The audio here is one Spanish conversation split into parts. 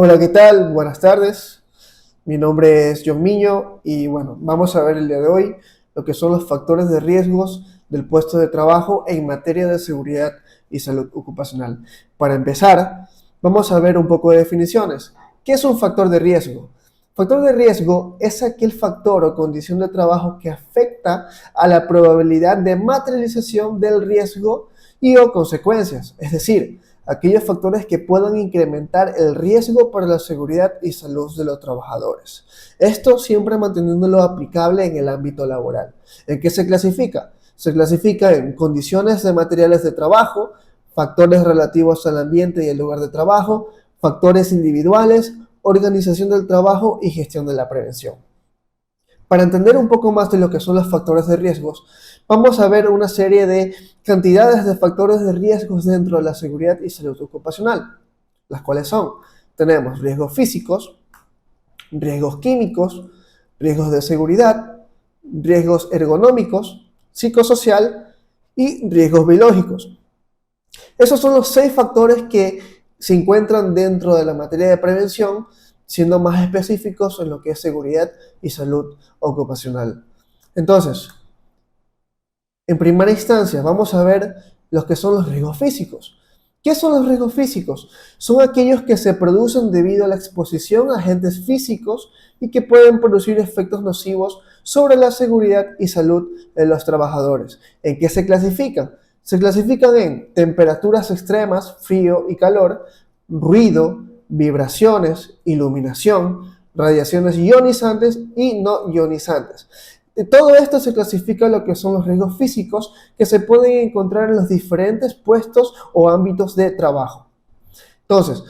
Hola, ¿qué tal? Buenas tardes. Mi nombre es John Miño y bueno, vamos a ver el día de hoy lo que son los factores de riesgos del puesto de trabajo en materia de seguridad y salud ocupacional. Para empezar, vamos a ver un poco de definiciones. ¿Qué es un factor de riesgo? Factor de riesgo es aquel factor o condición de trabajo que afecta a la probabilidad de materialización del riesgo y o consecuencias, es decir, aquellos factores que puedan incrementar el riesgo para la seguridad y salud de los trabajadores. Esto siempre manteniéndolo aplicable en el ámbito laboral. ¿En qué se clasifica? Se clasifica en condiciones de materiales de trabajo, factores relativos al ambiente y el lugar de trabajo, factores individuales, organización del trabajo y gestión de la prevención. Para entender un poco más de lo que son los factores de riesgos, vamos a ver una serie de cantidades de factores de riesgos dentro de la seguridad y salud ocupacional, las cuales son, tenemos riesgos físicos, riesgos químicos, riesgos de seguridad, riesgos ergonómicos, psicosocial y riesgos biológicos. Esos son los 6 factores que se encuentran dentro de la materia de prevención, siendo más específicos en lo que es seguridad y salud ocupacional. Entonces, en primera instancia, vamos a ver los que son los riesgos físicos. ¿Qué son los riesgos físicos? Son aquellos que se producen debido a la exposición a agentes físicos y que pueden producir efectos nocivos sobre la seguridad y salud de los trabajadores. ¿En qué se clasifican? Se clasifican en temperaturas extremas, frío y calor, ruido, vibraciones, iluminación, radiaciones ionizantes y no ionizantes. De todo esto se clasifica lo que son los riesgos físicos que se pueden encontrar en los diferentes puestos o ámbitos de trabajo. Entonces,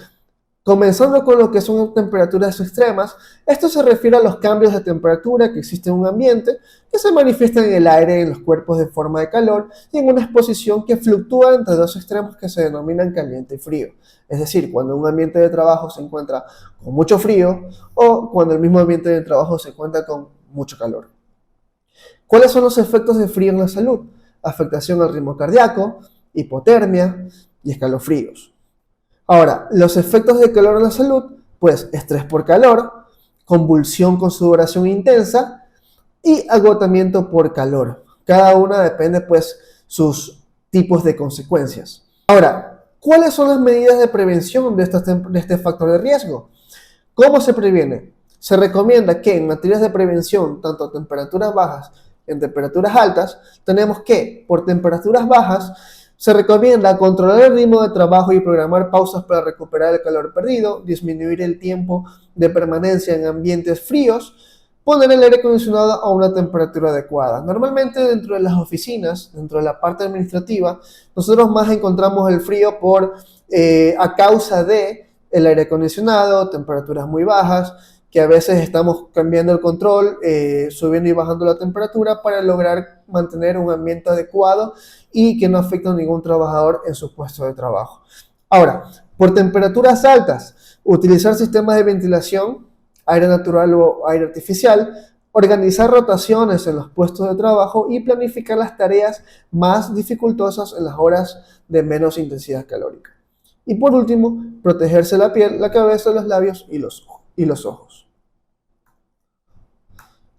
comenzando con lo que son temperaturas extremas, esto se refiere a los cambios de temperatura que existen en un ambiente que se manifiestan en el aire, en los cuerpos de forma de calor y en una exposición que fluctúa entre dos extremos que se denominan caliente y frío. Es decir, cuando un ambiente de trabajo se encuentra con mucho frío o cuando el mismo ambiente de trabajo se encuentra con mucho calor. ¿Cuáles son los efectos de frío en la salud? Afectación al ritmo cardíaco, hipotermia y escalofríos. Ahora, los efectos de calor en la salud, pues estrés por calor, convulsión con sudoración intensa y agotamiento por calor. Cada una depende pues sus tipos de consecuencias. Ahora, ¿cuáles son las medidas de prevención de este factor de riesgo? ¿Cómo se previene? Se recomienda que en materias de prevención, tanto a temperaturas bajas en temperaturas altas, tenemos que, por temperaturas bajas, se recomienda controlar el ritmo de trabajo y programar pausas para recuperar el calor perdido, disminuir el tiempo de permanencia en ambientes fríos, poner el aire acondicionado a una temperatura adecuada. Normalmente dentro de las oficinas, dentro de la parte administrativa, nosotros más encontramos el frío a causa de el aire acondicionado, temperaturas muy bajas, que a veces estamos cambiando el control, subiendo y bajando la temperatura para lograr mantener un ambiente adecuado y que no afecte a ningún trabajador en su puesto de trabajo. Ahora, por temperaturas altas, utilizar sistemas de ventilación, aire natural o aire artificial, organizar rotaciones en los puestos de trabajo y planificar las tareas más dificultosas en las horas de menos intensidad calórica. Y por último, protegerse la piel, la cabeza, los labios y los ojos.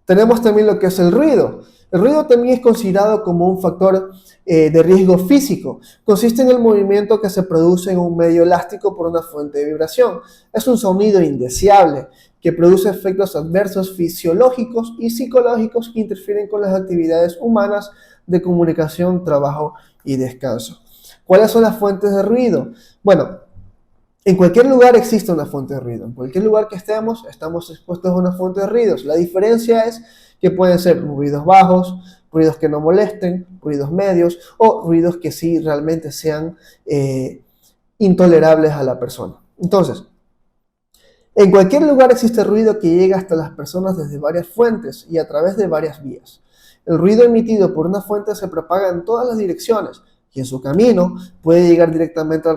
Tenemos también lo que es el ruido. El ruido también es considerado como un factor de riesgo físico. Consiste en el movimiento que se produce en un medio elástico por una fuente de vibración. Es un sonido indeseable que produce efectos adversos fisiológicos y psicológicos que interfieren con las actividades humanas de comunicación, trabajo y descanso. ¿Cuáles son las fuentes de ruido? Bueno, en cualquier lugar existe una fuente de ruido. En cualquier lugar que estemos expuestos a una fuente de ruidos. La diferencia es que pueden ser ruidos bajos, ruidos que no molesten, ruidos medios o ruidos que sí realmente sean intolerables a la persona. Entonces, en cualquier lugar existe ruido que llega hasta las personas desde varias fuentes y a través de varias vías. El ruido emitido por una fuente se propaga en todas las direcciones y en su camino puede llegar directamente al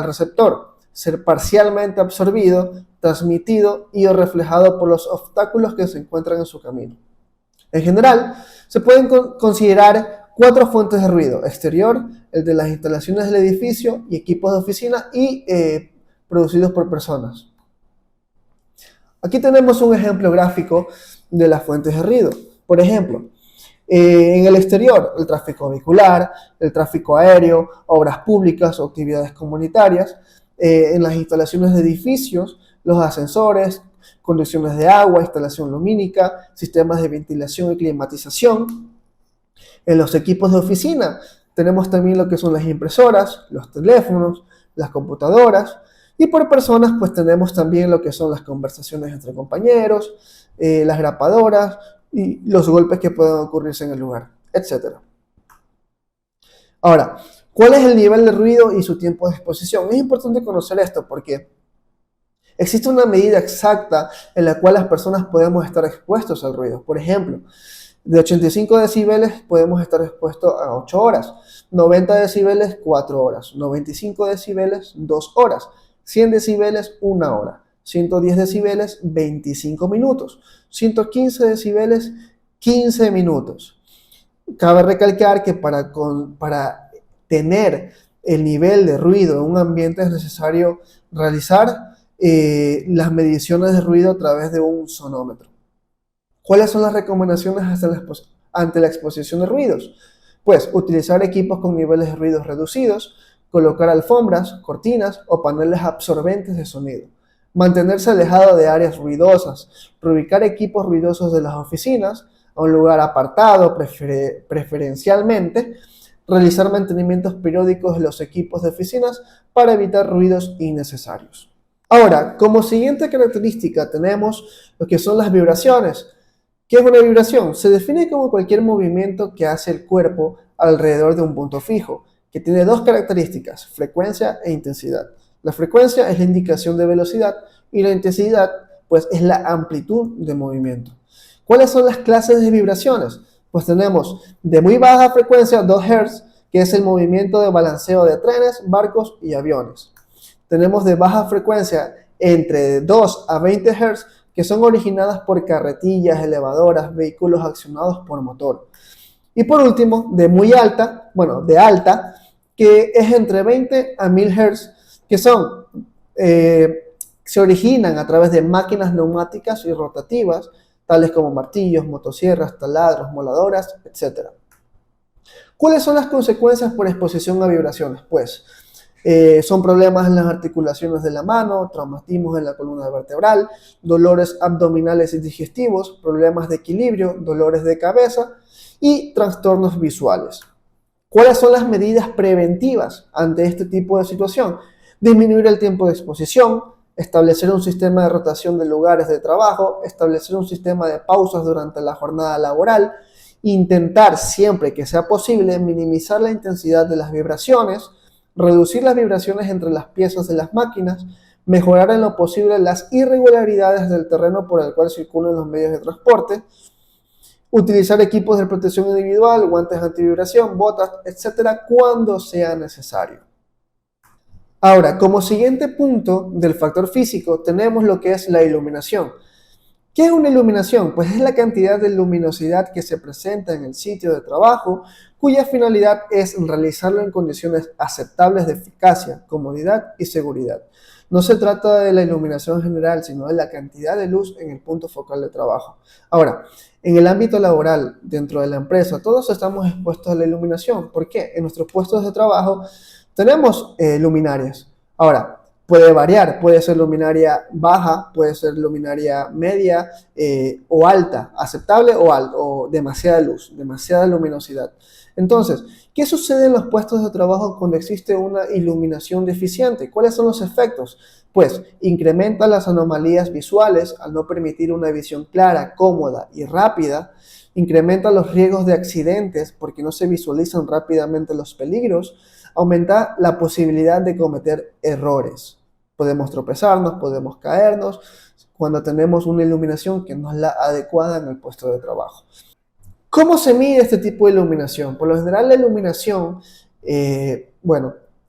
receptor, ser parcialmente absorbido, transmitido y o reflejado por los obstáculos que se encuentran en su camino. En general, se pueden considerar 4 fuentes de ruido: exterior, el de las instalaciones del edificio y equipos de oficina y producidos por personas. Aquí tenemos un ejemplo gráfico de las fuentes de ruido. Por ejemplo, en el exterior, el tráfico vehicular, el tráfico aéreo, obras públicas o actividades comunitarias, en las instalaciones de edificios, los ascensores, conducciones de agua, instalación lumínica, sistemas de ventilación y climatización. En los equipos de oficina tenemos también lo que son las impresoras, los teléfonos, las computadoras, y por personas pues tenemos también lo que son las conversaciones entre compañeros, las grapadoras y los golpes que pueden ocurrirse en el lugar, etc. Ahora, ¿cuál es el nivel de ruido y su tiempo de exposición? Es importante conocer esto porque existe una medida exacta en la cual las personas podemos estar expuestos al ruido. Por ejemplo, de 85 decibeles podemos estar expuestos a 8 horas, 90 decibeles 4 horas, 95 decibeles 2 horas, 100 decibeles 1 hora, 110 decibeles 25 minutos, 115 decibeles 15 minutos. Cabe recalcar que para tener el nivel de ruido en un ambiente es necesario realizar las mediciones de ruido a través de un sonómetro. ¿Cuáles son las recomendaciones ante la exposición de ruidos? Pues utilizar equipos con niveles de ruidos reducidos, colocar alfombras, cortinas o paneles absorbentes de sonido, mantenerse alejado de áreas ruidosas, reubicar equipos ruidosos de las oficinas a un lugar apartado preferencialmente, realizar mantenimientos periódicos de los equipos de oficinas para evitar ruidos innecesarios. Ahora, como siguiente característica tenemos lo que son las vibraciones. ¿Qué es una vibración? Se define como cualquier movimiento que hace el cuerpo alrededor de un punto fijo, que tiene dos características, frecuencia e intensidad. La frecuencia es la indicación de velocidad y la intensidad, pues, es la amplitud de movimiento. ¿Cuáles son las clases de vibraciones? Pues tenemos de muy baja frecuencia, 2 Hz, que es el movimiento de balanceo de trenes, barcos y aviones. Tenemos de baja frecuencia entre 2 a 20 Hz, que son originadas por carretillas, elevadoras, vehículos accionados por motor. Y por último, de muy alta, de alta, que es entre 20 a 1000 Hz, que se originan a través de máquinas neumáticas y rotativas, tales como martillos, motosierras, taladros, moladoras, etc. ¿Cuáles son las consecuencias por exposición a vibraciones? Pues son problemas en las articulaciones de la mano, traumatismos en la columna vertebral, dolores abdominales y digestivos, problemas de equilibrio, dolores de cabeza y trastornos visuales. ¿Cuáles son las medidas preventivas ante este tipo de situación? Disminuir el tiempo de exposición, establecer un sistema de rotación de lugares de trabajo, establecer un sistema de pausas durante la jornada laboral, intentar siempre que sea posible minimizar la intensidad de las vibraciones, reducir las vibraciones entre las piezas de las máquinas, mejorar en lo posible las irregularidades del terreno por el cual circulan los medios de transporte, utilizar equipos de protección individual, guantes antivibración, botas, etcétera, cuando sea necesario. Ahora, como siguiente punto del factor físico, tenemos lo que es la iluminación. ¿Qué es una iluminación? Pues es la cantidad de luminosidad que se presenta en el sitio de trabajo, cuya finalidad es realizarlo en condiciones aceptables de eficacia, comodidad y seguridad. No se trata de la iluminación general, sino de la cantidad de luz en el punto focal de trabajo. Ahora, en el ámbito laboral, dentro de la empresa, todos estamos expuestos a la iluminación. ¿Por qué? En nuestros puestos de trabajo tenemos luminarias. Ahora, puede variar, puede ser luminaria baja, puede ser luminaria media o alta, aceptable o demasiada luz, demasiada luminosidad. Entonces, ¿qué sucede en los puestos de trabajo cuando existe una iluminación deficiente? ¿Cuáles son los efectos? Pues incrementa las anomalías visuales al no permitir una visión clara, cómoda y rápida, incrementa los riesgos de accidentes porque no se visualizan rápidamente los peligros, aumenta la posibilidad de cometer errores. Podemos tropezarnos, podemos caernos cuando tenemos una iluminación que no es la adecuada en el puesto de trabajo. ¿Cómo se mide este tipo de iluminación? Por lo general la iluminación,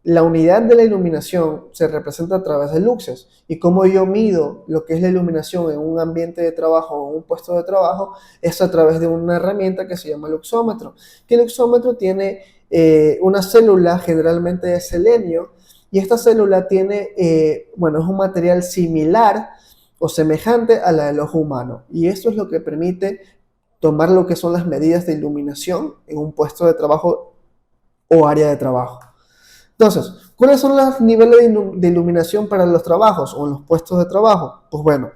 la unidad de la iluminación se representa a través de luxes. Y como yo mido lo que es la iluminación en un ambiente de trabajo o un puesto de trabajo, es a través de una herramienta que se llama luxómetro. Que el luxómetro tiene una célula generalmente de selenio, y esta célula tiene, es un material similar o semejante a la del ojo humano. Y esto es lo que permite tomar lo que son las medidas de iluminación en un puesto de trabajo o área de trabajo. Entonces, ¿cuáles son los niveles de iluminación para los trabajos o en los puestos de trabajo? Pues bueno,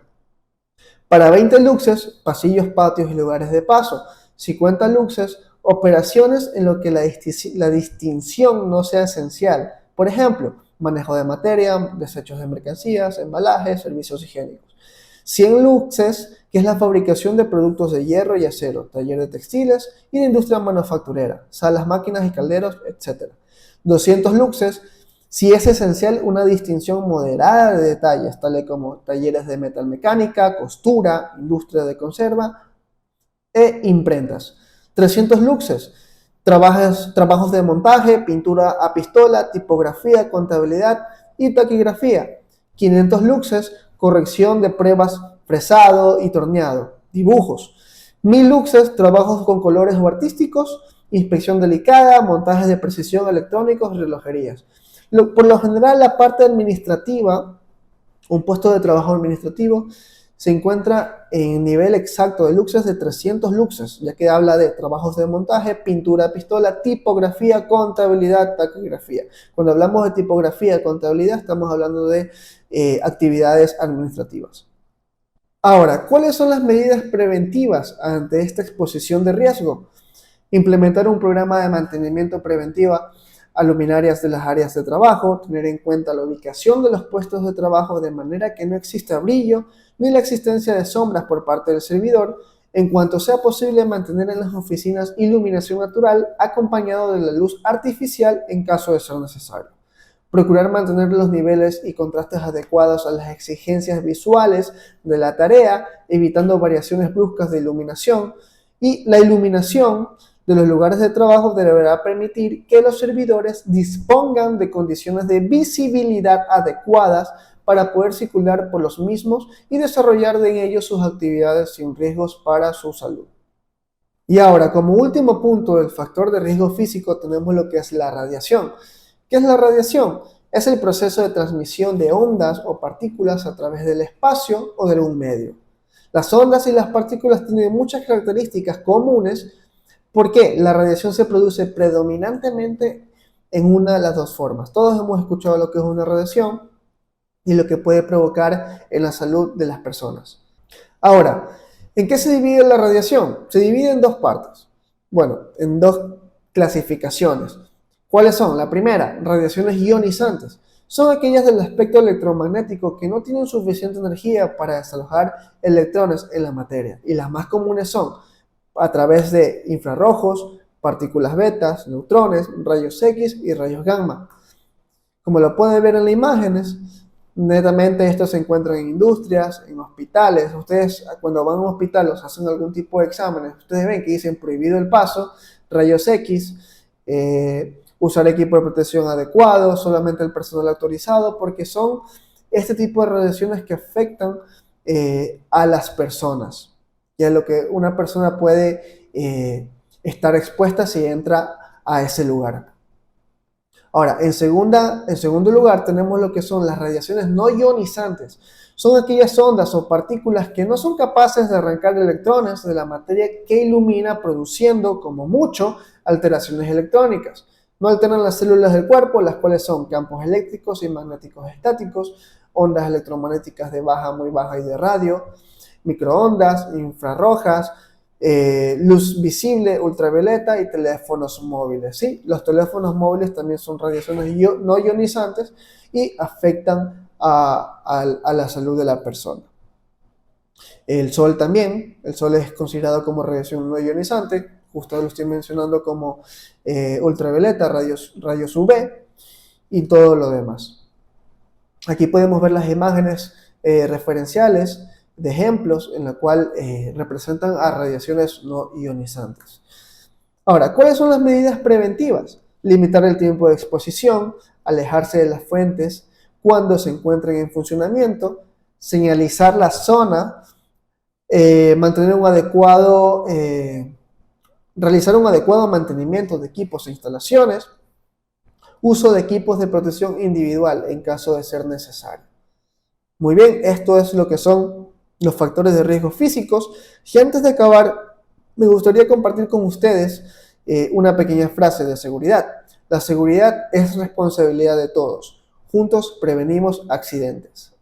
para 20 luxes, pasillos, patios y lugares de paso. 50 luxes, operaciones en lo que la distinción no sea esencial. Por ejemplo, manejo de materia, desechos de mercancías, embalajes, servicios higiénicos. 100 luxes, que es la fabricación de productos de hierro y acero, taller de textiles y de industria manufacturera, salas, máquinas y calderos, etc. 200 luxes, si es esencial una distinción moderada de detalles, tales como talleres de metalmecánica, costura, industria de conserva e imprentas. 300 luxes, trabajos de montaje, pintura a pistola, tipografía, contabilidad y taquigrafía. 500 luxes, corrección de pruebas, fresado y torneado, dibujos. 1000 luxes, trabajos con colores o artísticos, inspección delicada, montajes de precisión electrónicos y relojerías. Por lo general, la parte administrativa, un puesto de trabajo administrativo, se encuentra en nivel exacto de luxes de 300 luxes, ya que habla de trabajos de montaje, pintura a pistola, tipografía, contabilidad, taquigrafía. Cuando hablamos de tipografía, contabilidad, estamos hablando de actividades administrativas. Ahora, ¿cuáles son las medidas preventivas ante esta exposición de riesgo? Implementar un programa de mantenimiento preventiva a luminarias de las áreas de trabajo, tener en cuenta la ubicación de los puestos de trabajo de manera que no exista brillo ni la existencia de sombras por parte del servidor, en cuanto sea posible mantener en las oficinas iluminación natural acompañado de la luz artificial en caso de ser necesario. Procurar mantener los niveles y contrastes adecuados a las exigencias visuales de la tarea, evitando variaciones bruscas de iluminación, y la iluminación de los lugares de trabajo deberá permitir que los servidores dispongan de condiciones de visibilidad adecuadas para poder circular por los mismos y desarrollar en ellos sus actividades sin riesgos para su salud. Y ahora, como último punto del factor de riesgo físico, tenemos lo que es la radiación. ¿Qué es la radiación? Es el proceso de transmisión de ondas o partículas a través del espacio o de algún medio. Las ondas y las partículas tienen muchas características comunes porque la radiación se produce predominantemente en una de las dos formas. Todos hemos escuchado lo que es una radiación y lo que puede provocar en la salud de las personas. Ahora, ¿en qué se divide la radiación? Se divide en dos partes. Bueno, en dos clasificaciones. ¿Cuáles son? La primera, radiaciones ionizantes. Son aquellas del espectro electromagnético que no tienen suficiente energía para desalojar electrones en la materia. Y las más comunes son a través de infrarrojos, partículas betas, neutrones, rayos X y rayos gamma. Como lo pueden ver en las imágenes, netamente estos se encuentran en industrias, en hospitales. Ustedes cuando van a un hospital o hacen algún tipo de exámenes, ustedes ven que dicen prohibido el paso, rayos X, usar equipo de protección adecuado, solamente el personal autorizado, porque son este tipo de radiaciones que afectan a las personas. Y a lo que una persona puede estar expuesta si entra a ese lugar. Ahora, en segundo lugar, tenemos lo que son las radiaciones no ionizantes. Son aquellas ondas o partículas que no son capaces de arrancar electrones de la materia que ilumina, produciendo, como mucho, alteraciones electrónicas. No alteran las células del cuerpo, las cuales son campos eléctricos y magnéticos estáticos, ondas electromagnéticas de baja, muy baja y de radio, microondas, infrarrojas, luz visible, ultravioleta y teléfonos móviles. ¿Sí? Los teléfonos móviles también son radiaciones no ionizantes y afectan a la salud de la persona. El sol también, el sol es considerado como radiación no ionizante, justo lo estoy mencionando como ultravioleta, rayos UV y todo lo demás. Aquí podemos ver las imágenes referenciales de ejemplos en la cual representan a radiaciones no ionizantes. Ahora, ¿cuáles son las medidas preventivas? Limitar el tiempo de exposición, alejarse de las fuentes cuando se encuentren en funcionamiento, señalizar la zona, realizar un adecuado mantenimiento de equipos e instalaciones, uso de equipos de protección individual en caso de ser necesario. Muy bien, esto es lo que son los factores de riesgo físicos. Y antes de acabar, me gustaría compartir con ustedes una pequeña frase de seguridad. La seguridad es responsabilidad de todos. Juntos prevenimos accidentes.